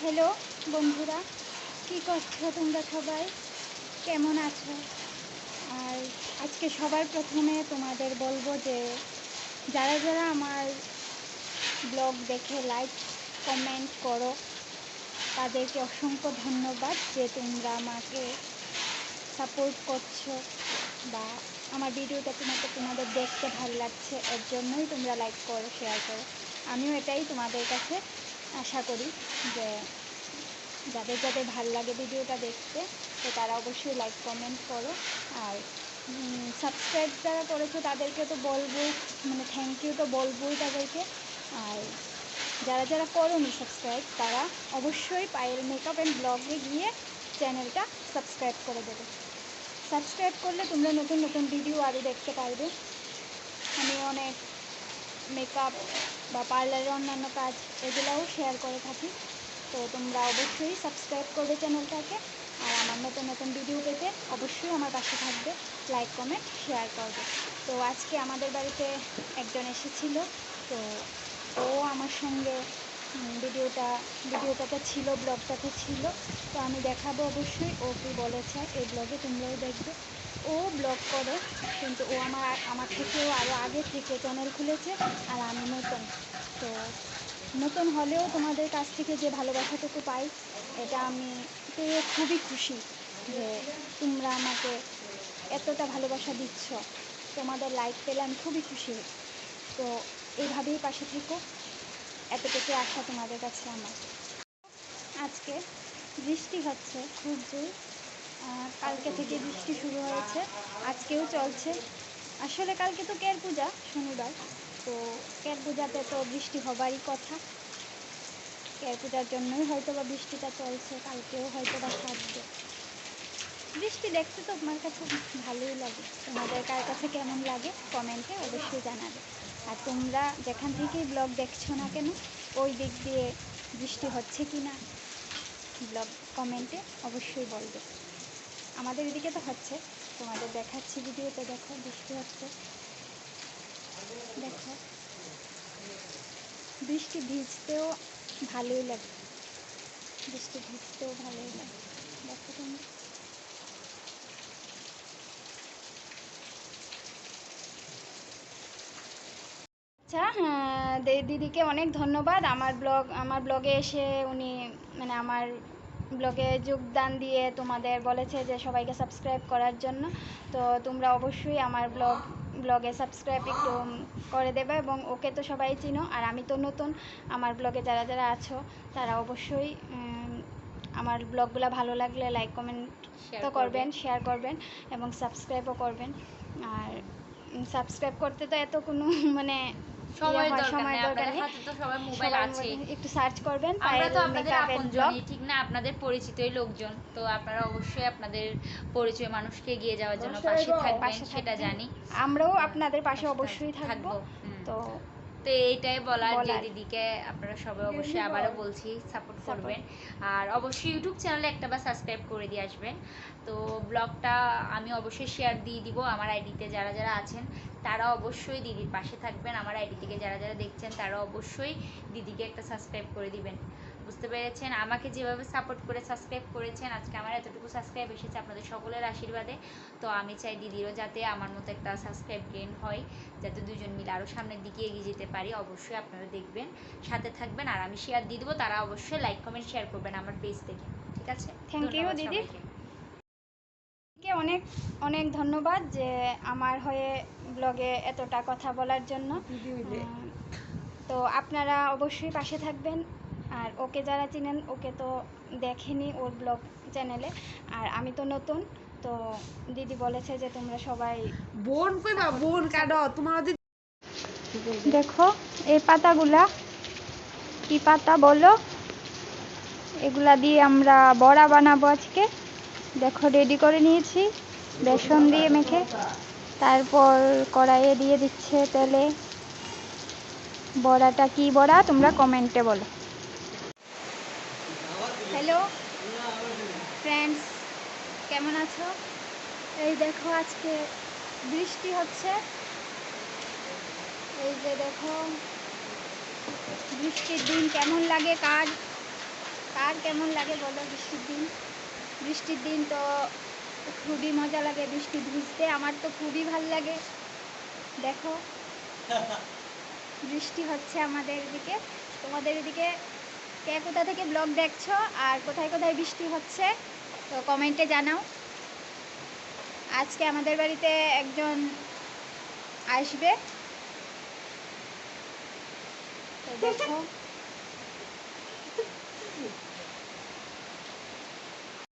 Hello বন্ধুরা, কী করছো তোমরা সবাই? কেমন আছো? আর আজকে সবার প্রথমে তোমাদের বলবো যে যারা যারা আমার ব্লগ দেখে লাইক কমেন্ট করো তাদেরকে অসংখ্য ধন্যবাদ যে তোমরা আমাকে সাপোর্ট করছো বা আমার ভিডিওটা তোমাদের দেখতে ভালো লাগছে, এর জন্যই তোমরা লাইক করো, শেয়ার করো। আমিও এটাই তোমাদের কাছে আশা করি যে যাদের যাদের ভালো লাগে ভিডিওটা দেখতে, তো তারা অবশ্যই লাইক কমেন্ট করো। আর সাবস্ক্রাইব যারা করেছো তাদেরকে তো বলবোই, মানে থ্যাংক ইউ তো বলবোই তাদেরকে। আর যারা যারা করোনি সাবস্ক্রাইব তারা অবশ্যই পায়েল মেকআপ অ্যান্ড ব্লগে গিয়ে চ্যানেলটা সাবস্ক্রাইব করে দেবে। সাবস্ক্রাইব করলে তোমরা নতুন নতুন ভিডিও আরও দেখতে পারবে। আমি অনেক মেকআপ বা পার্লারের অন্যান্য কাজ এগুলোও শেয়ার করে থাকি, তো তোমরা অবশ্যই সাবস্ক্রাইব করবে চ্যানেলটাকে। আর আমার নতুন নতুন ভিডিও পেতে অবশ্যই আমার পাশে থাকবে, লাইক কমেন্ট শেয়ার করবে। তো আজকে আমাদের বাড়িতে একজন এসেছিল, তো ও আমার সঙ্গে ভিডিওটাতে ছিল, ব্লগটাতে ছিল। তো আমি দেখাবো অবশ্যই ও কী বলেছে এই ব্লগে, তোমরাও দেখবে। ও ব্লগ করে, কিন্তু ও আমার থেকেও আরও আগে থেকে চ্যানেল খুলেছে। আর আমি নতুন, তো নতুন হলেও তোমাদের কাছ থেকে যে ভালোবাসাটুকু পাই এটা আমি পেয়ে খুবই খুশি যে তোমরা আমাকে এতটা ভালোবাসা দিচ্ছ। তোমাদের লাইক পেলে আমি খুবই খুশি। তো এইভাবেই পাশে থেকো, এতটুকু আশা তোমাদের কাছে আমার। আজকে বৃষ্টি হচ্ছে খুব জোর, কালকে থেকে বৃষ্টি শুরু হয়েছে, আজকেও চলছে। আসলে কালকে তো কের পূজা, শনিবার, তো কের পূজাতে তো বৃষ্টি হবারই কথা। কের পূজার জন্যই হয়তো বা বৃষ্টিটা চলছে, কালকেও হয়তো বা থাকবে। বৃষ্টি দেখতে তো আমার কাছে ভালোই লাগে, তোমাদের কার কাছে কেমন লাগে কমেন্টে অবশ্যই জানাবে। আর তোমরা যেখান থেকেই ব্লগ দেখছো না কেন, ওই দিক দিয়ে বৃষ্টি হচ্ছে কি না ব্লগ কমেন্টে অবশ্যই বলবে। আমাদের এদিকে তো হচ্ছে, তোমাদের দেখাচ্ছি ভিডিওতে, দেখো বৃষ্টি হচ্ছে, দেখো বৃষ্টি ভিজতেও ভালোই লাগে, বৃষ্টি ভিজতেও ভালোই লাগে, দেখো তোমরা। আচ্ছা, দিদিকে অনেক ধন্যবাদ আমার ব্লগে এসে উনি মানে আমার ব্লগে যোগদান দিয়ে তোমাদের বলেছে যে সবাইকে সাবস্ক্রাইব করার জন্য। তো তোমরা অবশ্যই আমার ব্লগে সাবস্ক্রাইব একটু করে দেবে, এবং ওকে তো সবাই চিনো, আর আমি তো নতুন। আমার ব্লগে যারা যারা আছো তারা অবশ্যই আমার ব্লগগুলো ভালো লাগলে লাইক কমেন্ট তো করবেন, শেয়ার করবেন এবং সাবস্ক্রাইবও করবেন। আর সাবস্ক্রাইব করতে তো এত কোনো মানে সময় দরকার নেই, আপনাদের হাতে তো সবার মোবাইল আছে, একটু সার্চ করবেন আমরা পায়েল তো আপনাদের মেকআপ এন্ড ব্লগ। আপনজনই, ঠিক না? আপনাদের পরিচিতই লোকজন, তো আপনারা অবশ্যই আপনাদের পরিচয় মানুষকে এগিয়ে যাওয়ার জন্য পাশে থাকবেন, সেটা জানি। আমরাও আপনাদের পাশে অবশ্যই থাকবো। তো তো এইটাই বলার যে দিদিকে আপনারা সবাই অবশ্যই আবারও বলছি সাপোর্ট করবেন। আর অবশ্যই ইউটিউব চ্যানেলে একটা বা সাবস্ক্রাইব করে দিয়ে আসবেন। তো ব্লগটা আমি অবশ্যই শেয়ার দিয়ে দিব আমার আইডিতে, যারা যারা আছেন তারা অবশ্যই দিদির পাশে থাকবেন। আমার আইডি থেকে যারা যারা দেখছেন তারা অবশ্যই দিদিকে একটা সাবস্ক্রাইব করে দিবেন। বুঝতে পেরেছেন? আমাকে যেভাবে সাপোর্ট করে সাবস্ক্রাইব করেছেন, আজকে আমার এতটুকু সাবস্ক্রাইব এসেছে আপনাদের সকলের আশীর্বাদে। তো আমি চাই দিদিরও যাতে আমার মতো একটা সাবস্ক্রাইব গেইন হয়, যাতে দুজন মিলে আরও সামনের দিকে এগিয়ে যেতে পারি। অবশ্যই আপনারা দেখবেন, সাথে থাকবেন, আর আমি শেয়ার দিয়ে দেবো, তারা অবশ্যই লাইক কমেন্ট শেয়ার করবেন আমার পেজ থেকে, ঠিক আছে? থ্যাংক ইউ দিদি, অনেক অনেক ধন্যবাদ যে আমার হয়ে ব্লগে এতটা কথা বলার জন্য। তো আপনারা অবশ্যই পাশে থাকবেন। আর ওকে যারা চিনেন, ওকে তো দেখেনি ওর ব্লগ চ্যানেলে, আর আমি তো নতুন, তো দিদি বলেছে যে তোমরা সবাই বোন কইবা বোন কাটো তোমার। দেখো এই পাতাগুলা কি পাতা বলো, এগুলা দিয়ে আমরা বড়া বানাবো আজকে। দেখো রেডি করে নিয়েছি বেসন দিয়ে মেখে, তারপর কড়াইয়ে দিয়ে দিচ্ছে তেলে। বড়াটা কি বড়া তোমরা কমেন্টে বলো। হ্যালো ফ্রেন্ডস, কেমন আছো? এই দেখো আজকে বৃষ্টি হচ্ছে, এই যে দেখো বৃষ্টির দিন কেমন লাগে কার কার কেমন লাগে বলো বৃষ্টির দিন? বৃষ্টির দিন তো খুবই মজা লাগে বৃষ্টি ভিজতে, আমার তো খুবই ভাল লাগে। দেখো বৃষ্টি হচ্ছে আমাদের এদিকে, তোমাদের এদিকে কে কোথা থেকে ব্লগ দেখছো আর কোথায় কোথায় বৃষ্টি হচ্ছে তো কমেন্টে জানাও। আজকে আমাদের বাড়িতে একজন আসবে, তো দেখো